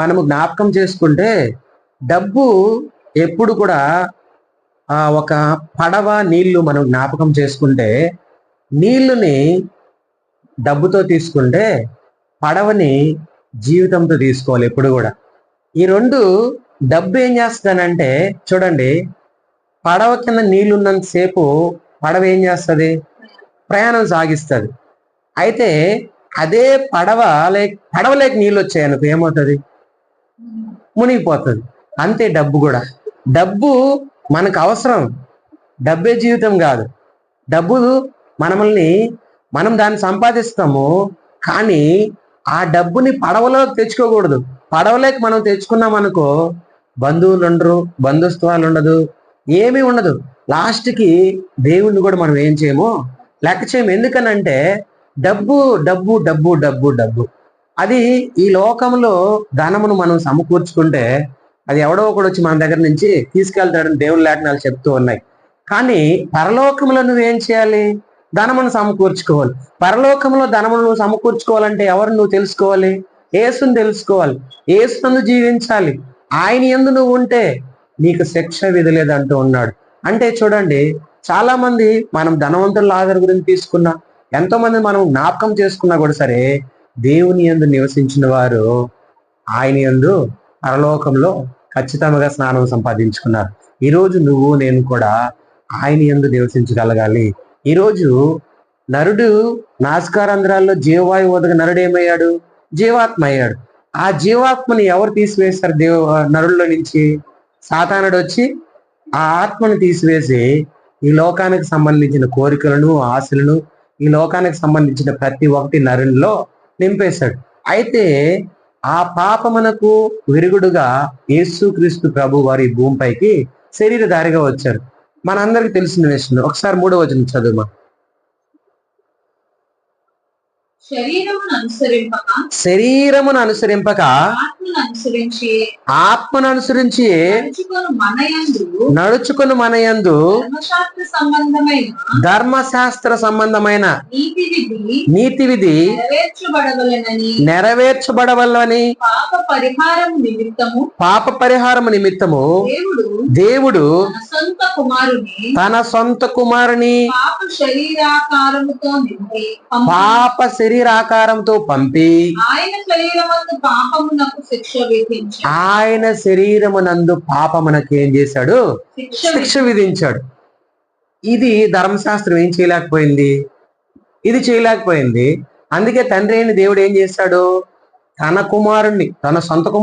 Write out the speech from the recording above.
మనము జ్ఞాపకం చేసుకుంటే డబ్బు ఎప్పుడు కూడా ఒక పడవ నీళ్లు మనం జ్ఞాపకం చేసుకుంటే నీళ్లుని డబ్బుతో తీసుకుంటే పడవని జీవితంతో తీసుకోవాలి ఎప్పుడు కూడా. ఈ రెండు డబ్బు ఏం చేస్తుందనంటే చూడండి, పడవ కింద నీళ్లున్నంత సేపు పడవ ఏం చేస్తుంది? ప్రయాణం సాగిస్తుంది. అయితే అదే పడవలేక నీళ్ళు వచ్చాయనుకో ఏమవుతుంది? మునిగిపోతుంది. అంతే డబ్బు కూడా. డబ్బు మనకు అవసరం, డబ్బే జీవితం కాదు. డబ్బు మనం దాన్ని సంపాదిస్తాము, కానీ ఆ డబ్బుని పడవలోకి తెచ్చుకోకూడదు. పడవలోకి మనం తెచ్చుకున్నాం అనుకో బంధువులు ఉండరు, బంధుత్వాలు ఉండదు, ఏమీ ఉండదు. లాస్ట్కి దేవుణ్ణి కూడా మనం ఏం చేయము, లెక్క చేయము. ఎందుకనంటే డబ్బు డబ్బు డబ్బు డబ్బు డబ్బు అది ఈ లోకంలో ధనమును మనం సమకూర్చుకుంటే అది ఎవడో ఒకడు వచ్చి మన దగ్గర నుంచి తీసుకెళ్తాడని దేవుని లేఖనాలు చెప్తూ ఉన్నాయి. కానీ పరలోకంలో నువ్వేం చేయాలి? ధనమును సమకూర్చుకోవాలి. పరలోకంలో ధనమును నువ్వు సమకూర్చుకోవాలంటే ఎవరు నువ్వు తెలుసుకోవాలి? యేసుని తెలుసుకోవాలి, యేసునందు జీవించాలి. ఆయన యందు నువ్వు ఉంటే నీకు శిక్ష విధి లేదంటూ ఉన్నాడు. అంటే చూడండి, చాలా మంది మనం ధనవంతుల లాజరు గురించి తీసుకున్నా, ఎంతో మంది మనం జ్ఞాపకం చేసుకున్నా కూడా సరే, దేవుని యందు నివసించిన వారు ఆయన యందు పరలోకంలో ఖచ్చితంగా స్నానం సంపాదించుకున్నారు. ఈరోజు నువ్వు నేను కూడా ఆయన యందు నివసించగలగాలి. ఈరోజు నరుడు నాసికారంధ్రాల్లో జీవవాయువు వదక నరుడు ఏమయ్యాడు? జీవాత్మ అయ్యాడు. ఆ జీవాత్మని ఎవరు తీసివేశారు? నరుల్లో నుంచి సాతానుడు వచ్చి ఆ ఆత్మను తీసివేసి ఈ లోకానికి సంబంధించిన కోరికలను, ఆశలను, ఈ లోకానికి సంబంధించిన ప్రతి ఒక్కటి నరునిలో నింపేశాడు. అయితే ఆ పాపమునకు విరుగుడుగా యేసుక్రీస్తు ప్రభు వారి భూమిపైకి శరీరధారిగా వచ్చారు. మనందరికి తెలిసిన విషయం. ఒకసారి 3వ వచనం చదువుమా. శరీరమును అనుసరింపక ఆత్మను అనుసరించి నడుచుకుని మనయందు ధర్మశాస్త్ర సంబంధమైన నీతి విధి నెరవేర్చబడవలని పాప పరిహారము నిమిత్తము దేవుడు తన సొంత కుమారుని పాప శరీరాకారంతో పంపి ఆయన శరీరమునందు పాపమునకు ఏం చేశాడు? శిక్ష విధించాడు. ఇది ధర్మశాస్త్రం ఏం చేయలేకపోయింది, ఇది చేయలేకపోయింది. అందుకే తండ్రి అయిన దేవుడు ఏం చేశాడు? తన కుమారుణ్ణి, తన సొంత కుమారుడు